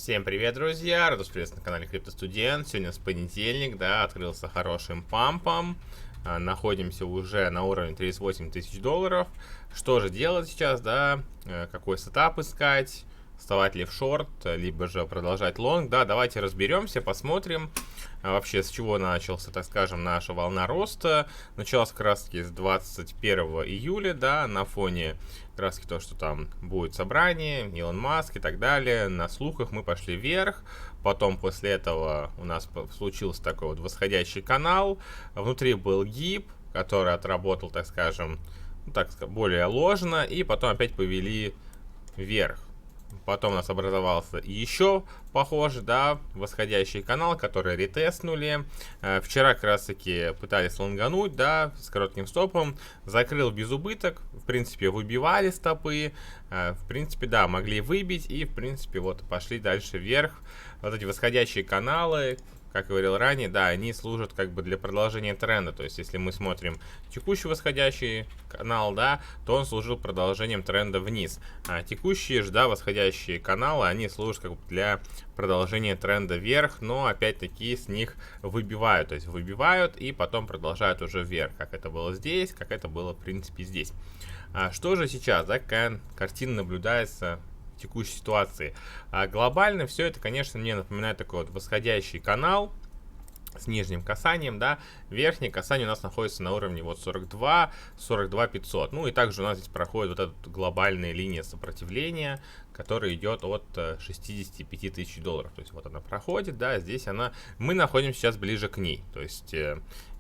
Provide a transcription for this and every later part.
Всем привет, друзья! Рад вас приветствовать на канале CryptoStudent. Сегодня с понедельник, да, открылся хорошим пампом. Находимся уже на уровне 38 тысяч долларов. Что же делать сейчас, да? Какой сетап искать? Вставать ли в шорт, либо же продолжать лонг? Да, давайте разберемся, посмотрим. Вообще, с чего начался, так скажем, наша волна роста. Началась как раз таки с 21 июля, да, на фоне как раз таки то, что там будет собрание, Илон Маск и так далее. На слухах мы пошли вверх. Потом после этого у нас случился такой вот восходящий канал. Внутри был гип, который отработал, так скажем, более ложно. И потом опять повели вверх. Потом у нас образовался еще похожий, да, восходящий канал, который ретестнули. Вчера как раз таки пытались лонгануть, да, с коротким стопом. Закрыл без убыток. В принципе, выбивали стопы. В принципе, да, могли выбить. И, в принципе, вот пошли дальше вверх. Вот эти восходящие каналы, как говорил ранее, да, они служат как бы для продолжения тренда. То есть, если мы смотрим текущий восходящий канал, да, то он служил продолжением тренда вниз. А текущие же, да, восходящие каналы, они служат как бы для продолжения тренда вверх, но опять-таки с них выбивают. То есть, выбивают и потом продолжают уже вверх. Как это было здесь, как это было, в принципе, здесь. Что же сейчас, да, какая картина наблюдается текущей ситуации. Глобально все это, конечно, мне напоминает такой вот восходящий канал с нижним касанием, да. Верхнее касание у нас находится на уровне вот 42 500. Ну и также у нас здесь проходит вот эта глобальная линия сопротивления, которая идет от 65 тысяч долларов. То есть вот она проходит, да, здесь мы находимся сейчас ближе к ней. То есть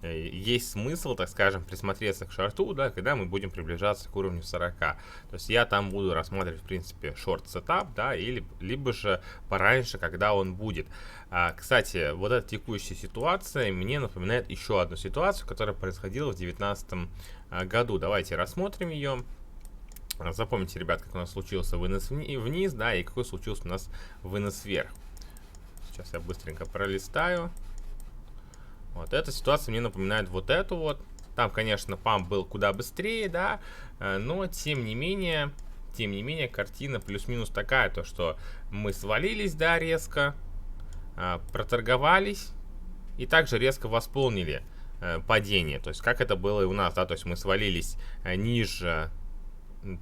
есть смысл, так скажем, присмотреться к шорту, да, когда мы будем приближаться к уровню 40. То есть я там буду рассматривать, в принципе, шорт-сетап, да, либо же пораньше, когда он будет. Кстати, вот эта текущая ситуация мне напоминает еще одну ситуацию, которая происходила в 2019 году. Давайте рассмотрим ее. Запомните, ребят, как у нас случился вынос вниз, да, и какой случился у нас вынос вверх. Сейчас я быстренько пролистаю. Вот эта ситуация мне напоминает вот эту вот. Там, конечно, памп был куда быстрее, да, но тем не менее, картина плюс-минус такая, то что мы свалились, да, резко, проторговались и также резко восполнили падение. То есть, как это было и у нас, да, то есть мы свалились ниже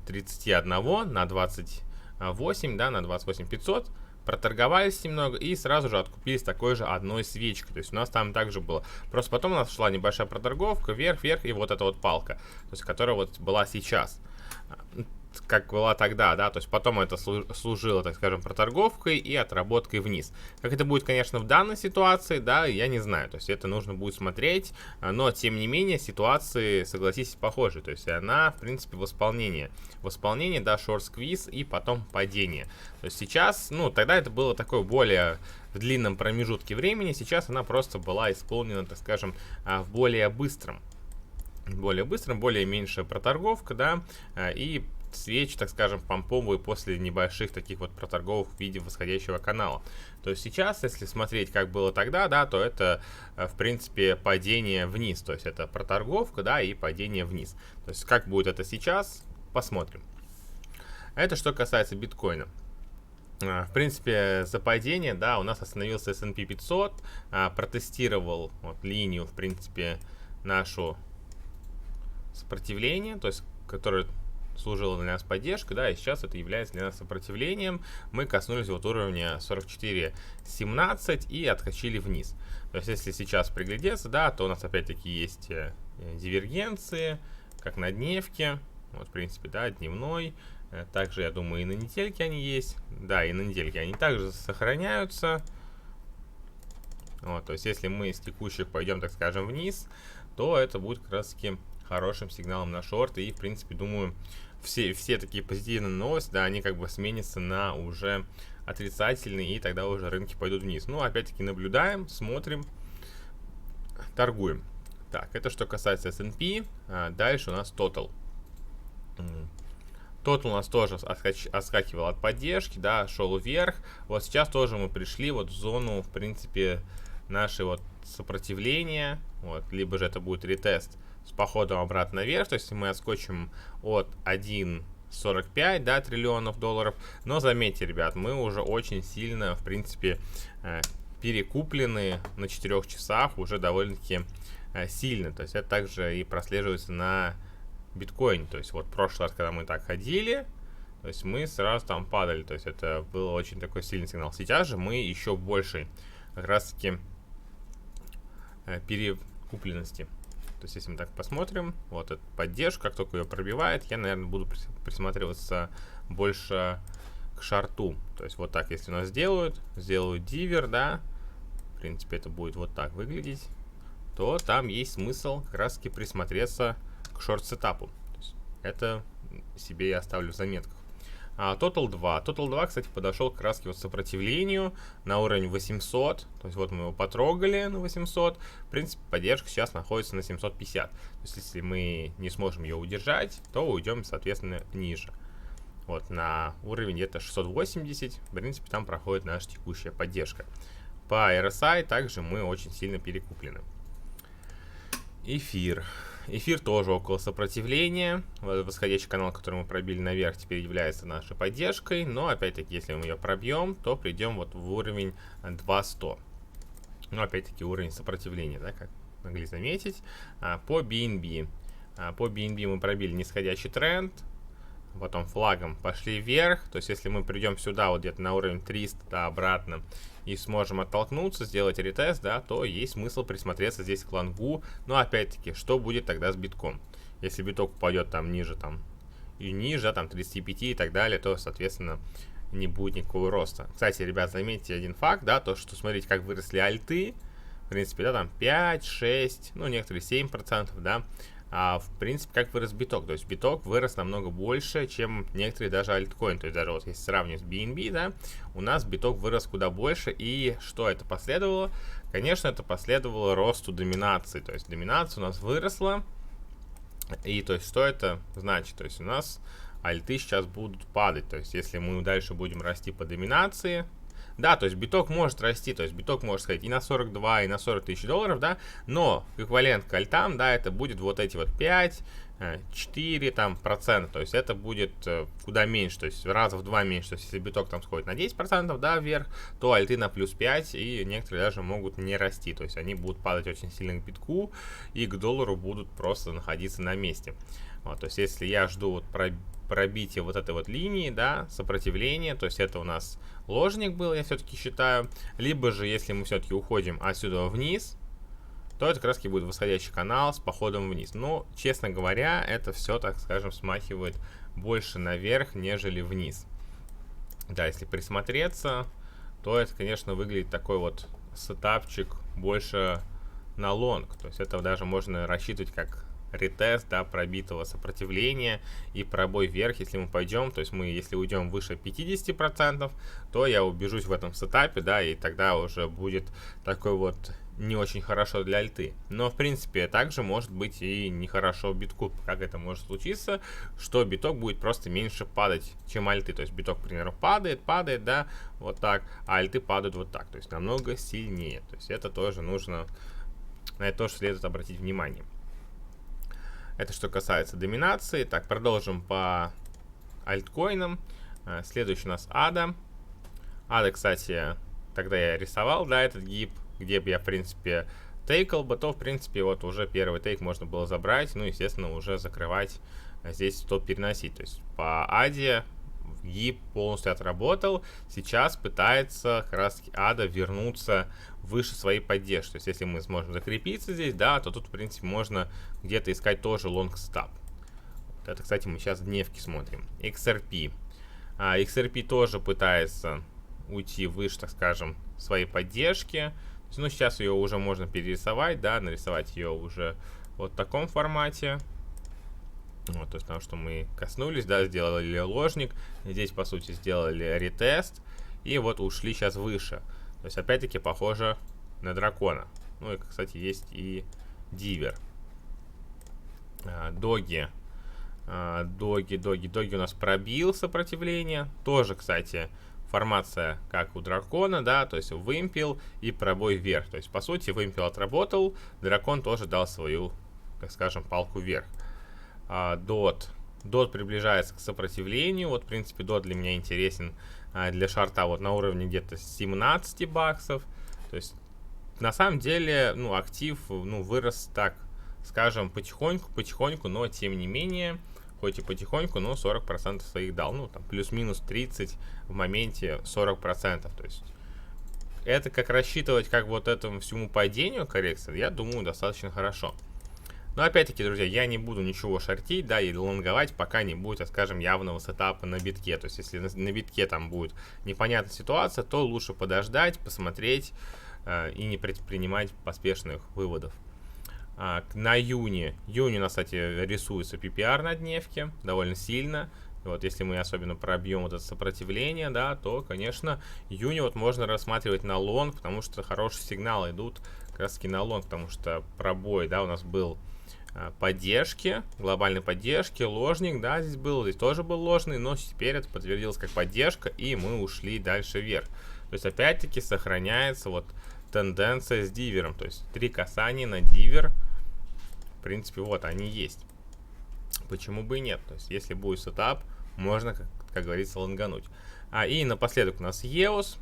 31 на 28, да, на 28 500. Проторговались немного и сразу же откупились такой же одной свечкой. То есть у нас там также было. Просто потом у нас шла небольшая проторговка, вверх, и вот эта вот палка, то есть которая вот была сейчас, как была тогда, да, то есть потом это служило, так скажем, проторговкой и отработкой вниз. Как это будет, конечно, в данной ситуации, да, я не знаю, то есть это нужно будет смотреть, но, тем не менее, ситуации, согласитесь, похожи, то есть она, в принципе, восполнение, да, шорт-сквиз и потом падение. То есть сейчас, ну, тогда это было такое более в длинном промежутке времени, сейчас она просто была исполнена, так скажем, в более меньшая проторговка, да, и свечи, так скажем, помповые после небольших таких вот проторговок в виде восходящего канала. То есть сейчас, если смотреть, как было тогда, да, то это, в принципе, падение вниз. То есть это проторговка, да, и падение вниз. То есть как будет это сейчас, посмотрим. Это что касается биткоина. В принципе, за падение, да, у нас остановился S&P 500, протестировал вот линию, в принципе, нашу сопротивление, то есть, которая служила для нас поддержкой, да, и сейчас это является для нас сопротивлением. Мы коснулись вот уровня 44.17 и отскочили вниз. То есть, если сейчас приглядеться, да, то у нас опять-таки есть дивергенции, как на дневке, вот, в принципе, да, дневной. Также, я думаю, и на недельке они есть. Да, и на недельке они также сохраняются. Вот, то есть, если мы с текущих пойдем, так скажем, вниз, то это будет как раз-таки хорошим сигналом на шорт. И, в принципе, думаю, все такие позитивные новости, да, они как бы сменятся на уже отрицательные, и тогда уже рынки пойдут вниз. Ну, опять-таки, наблюдаем, смотрим, торгуем. Так, это что касается S&P. Дальше у нас Total. Total у нас тоже отскакивал от поддержки, да, шел вверх. Вот сейчас тоже мы пришли вот в зону, в принципе, нашей вот сопротивления. Вот, либо же это будет ретест с походом обратно вверх. То есть мы отскочим от 1 45, да, триллионов долларов. Но заметьте, ребят, мы уже очень сильно, в принципе, перекуплены на 4 часах уже довольно-таки сильно. То есть это также и прослеживается на биткоине. То есть вот в прошлый раз, когда мы так ходили, то есть мы сразу там падали. То есть это был очень такой сильный сигнал. Сейчас же мы еще больше как раз таки перекупленности. То есть если мы так посмотрим, вот эта поддержка, как только ее пробивает, я, наверное, буду присматриваться больше к шорту. То есть вот так, если у нас сделают дивер, да, в принципе это будет вот так выглядеть, то там есть смысл как раз таки присмотреться к шорт-сетапу. Это себе я оставлю в заметках. Total 2. Total 2, кстати, подошел как раз к вот сопротивлению на уровень 800. То есть вот мы его потрогали на 800. В принципе, поддержка сейчас находится на 750. То есть если мы не сможем ее удержать, то уйдем, соответственно, ниже. Вот на уровень где-то 680. В принципе, там проходит наша текущая поддержка. По RSI также мы очень сильно перекуплены. Эфир. Эфир тоже около сопротивления. Восходящий канал, который мы пробили наверх, теперь является нашей поддержкой. Но опять-таки, если мы ее пробьем, то придем вот в уровень 2100. Но опять-таки уровень сопротивления, да, как могли заметить. По BNB. По BNB мы пробили нисходящий тренд. Потом флагом пошли вверх. То есть если мы придем сюда вот где-то на уровень 300, да, обратно, и сможем оттолкнуться, сделать ретест, да, то есть смысл присмотреться здесь к лонгу. Но опять-таки, что будет тогда с битком? Если биток упадет там ниже, там и ниже, да, там 35 и так далее, то, соответственно, не будет никакого роста. Кстати, ребят, заметьте один факт, да, то, что смотрите, как выросли альты. В принципе, да, там 5, 6, ну, некоторые 7%, да. В принципе, как вырос биток. То есть биток вырос намного больше, чем некоторые даже альткоины. То есть даже вот если сравнивать с BNB, да, у нас биток вырос куда больше. И что это последовало? Конечно, это последовало росту доминации. То есть доминация у нас выросла. И то есть что это значит? То есть у нас альты сейчас будут падать. То есть если мы дальше будем расти по доминации, да, то есть биток может расти, то есть биток может сказать и на 42, и на 40 тысяч долларов, да, но эквивалент к альтам, да, это будет вот эти вот 5, 4 там процента, то есть это будет куда меньше, то есть раза в 2 меньше, то есть если биток там сходит на 10%, да, вверх, то альты на плюс 5, и некоторые даже могут не расти, то есть они будут падать очень сильно к битку, и к доллару будут просто находиться на месте. Вот, то есть если я жду вот пробитие вот этой вот линии, да, сопротивления, то есть это у нас ложник был, я все-таки считаю, либо же, если мы все-таки уходим отсюда вниз, то это как раз будет восходящий канал с походом вниз. Но, честно говоря, это все, так скажем, смахивает больше наверх, нежели вниз. Да, если присмотреться, то это, конечно, выглядит такой вот сетапчик больше на лонг, то есть это даже можно рассчитывать как ретест, да, пробитого сопротивления и пробой вверх, если мы пойдем, то есть мы, если уйдем выше 50%, то я убежусь в этом сетапе, да, и тогда уже будет такой вот не очень хорошо для альты. Но, в принципе, также может быть и нехорошо битку. Как это может случиться, что биток будет просто меньше падать, чем альты. То есть биток, к примеру, падает, да, вот так, а альты падают вот так, то есть намного сильнее. То есть это тоже нужно, на это тоже следует обратить внимание. Это что касается доминации. Так, продолжим по альткоинам. Следующий у нас ADA. ADA, кстати, тогда я рисовал, да, этот гиб, где бы я, в принципе, тейкал бы, то, в принципе, вот уже первый тейк можно было забрать, ну, естественно, уже закрывать, здесь топ переносить. То есть по ADA гиб полностью отработал. Сейчас пытается как раз ADA вернуться выше своей поддержки. То есть если мы сможем закрепиться здесь, да, то тут, в принципе, можно где-то искать тоже long stop. Вот это, кстати, мы сейчас дневки смотрим. XRP. XRP тоже пытается уйти выше, так скажем, своей поддержки. Ну, сейчас ее уже можно перерисовать, да, нарисовать ее уже вот в таком формате. Вот, то есть потому что мы коснулись, да, сделали ложник. Здесь, по сути, сделали ретест. И вот ушли сейчас выше. То есть, опять-таки, похоже на дракона. Ну, и, кстати, есть и дивер. Доги. Доги у нас пробил сопротивление. Тоже, кстати, формация как у дракона, да, то есть вымпел и пробой вверх. То есть, по сути, вымпел отработал, дракон тоже дал свою, так скажем, палку вверх. Дот DOT приближается к сопротивлению. Вот, в принципе, DOT для меня интересен для шорта вот на уровне где-то 17 баксов. То есть, на самом деле, ну, актив, ну, вырос так, скажем, потихоньку, но тем не менее, хоть и потихоньку, но 40% своих дал. Ну, там, плюс-минус 30, в моменте 40%. То есть, это как рассчитывать как вот этому всему падению коррекции, я думаю, достаточно хорошо. Но опять-таки, друзья, я не буду ничего шортить, да, и лонговать, пока не будет, скажем, явного сетапа на битке. То есть, если на битке там будет непонятная ситуация, то лучше подождать, посмотреть и не предпринимать поспешных выводов. На июне у нас, кстати, рисуется PPR на дневке довольно сильно. Вот если мы особенно пробьем вот это сопротивление, да, то, конечно, июня вот можно рассматривать на лонг, потому что хорошие сигналы идут как раз таки на лонг, потому что пробой, да, у нас был поддержки, глобальной поддержки, ложник, да, здесь тоже был ложный, но теперь это подтвердилось как поддержка, и мы ушли дальше вверх. То есть, опять-таки, сохраняется вот тенденция с дивером, то есть 3 касания на дивер, в принципе, вот они есть. Почему бы и нет? То есть, если будет сетап, можно, как говорится, лонгануть. И напоследок у нас EOS.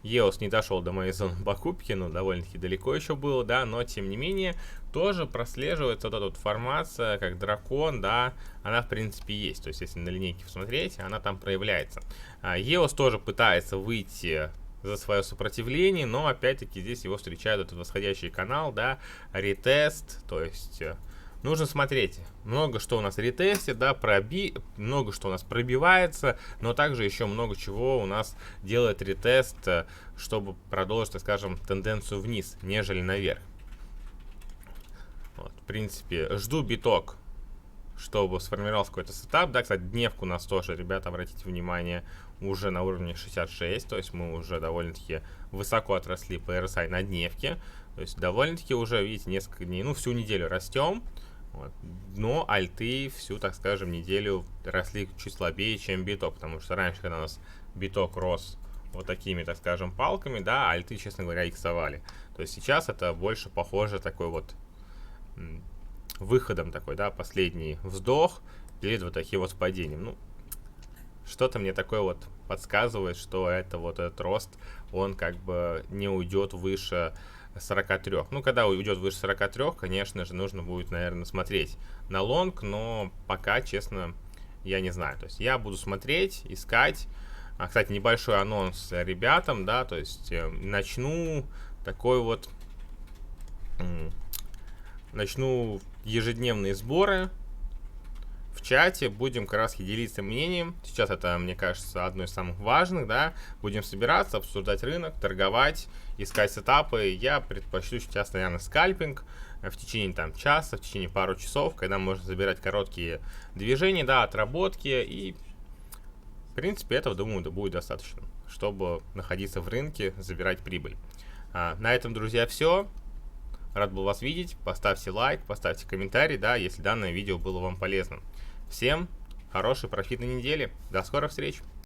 EOS не дошел до моей зоны покупки, ну, довольно-таки далеко еще было, да, но, тем не менее, тоже прослеживается вот эта вот формация, как дракон, да, она, в принципе, есть. То есть, если на линейке посмотреть, она там проявляется. EOS тоже пытается выйти за свое сопротивление, но, опять-таки, здесь его встречает этот восходящий канал, да, ретест, то есть... Нужно смотреть, много что у нас ретестит, да, много что у нас пробивается, но также еще много чего у нас делает ретест, чтобы продолжить, так скажем, тенденцию вниз, нежели наверх. Вот, в принципе, жду биток, чтобы сформировался какой-то сетап. Да, кстати, дневку у нас тоже, ребята, обратите внимание, уже на уровне 66, то есть мы уже довольно-таки высоко отросли по RSI на дневке. То есть довольно-таки уже, видите, несколько дней, ну, всю неделю растем. Вот. Но альты всю, так скажем, неделю росли чуть слабее, чем биток, потому что раньше, когда у нас биток рос вот такими, так скажем, палками, да, альты, честно говоря, иксовали. То есть сейчас это больше похоже такой вот выходом такой, да, последний вздох перед вот таким вот падением. Ну, что-то мне такое вот подсказывает, что это вот этот рост, он как бы не уйдет выше 43. Ну, когда уйдет выше 43, конечно же, нужно будет, наверное, смотреть на лонг, но пока, честно, я не знаю. То есть я буду смотреть, искать. Кстати, небольшой анонс ребятам, да, то есть начну ежедневные сборы в чате, будем как раз делиться мнением. Сейчас это, мне кажется, одно из самых важных, да. Будем собираться, обсуждать рынок, торговать, искать сетапы. Я предпочту сейчас, наверное, скальпинг в течение там часа, в течение пару часов, когда можно забирать короткие движения, да, отработки. И, в принципе, этого, думаю, будет достаточно, чтобы находиться в рынке, забирать прибыль. На этом, друзья, все. Рад был вас видеть. Поставьте лайк, поставьте комментарий, да, если данное видео было вам полезным. Всем хорошей профитной недели. До скорых встреч!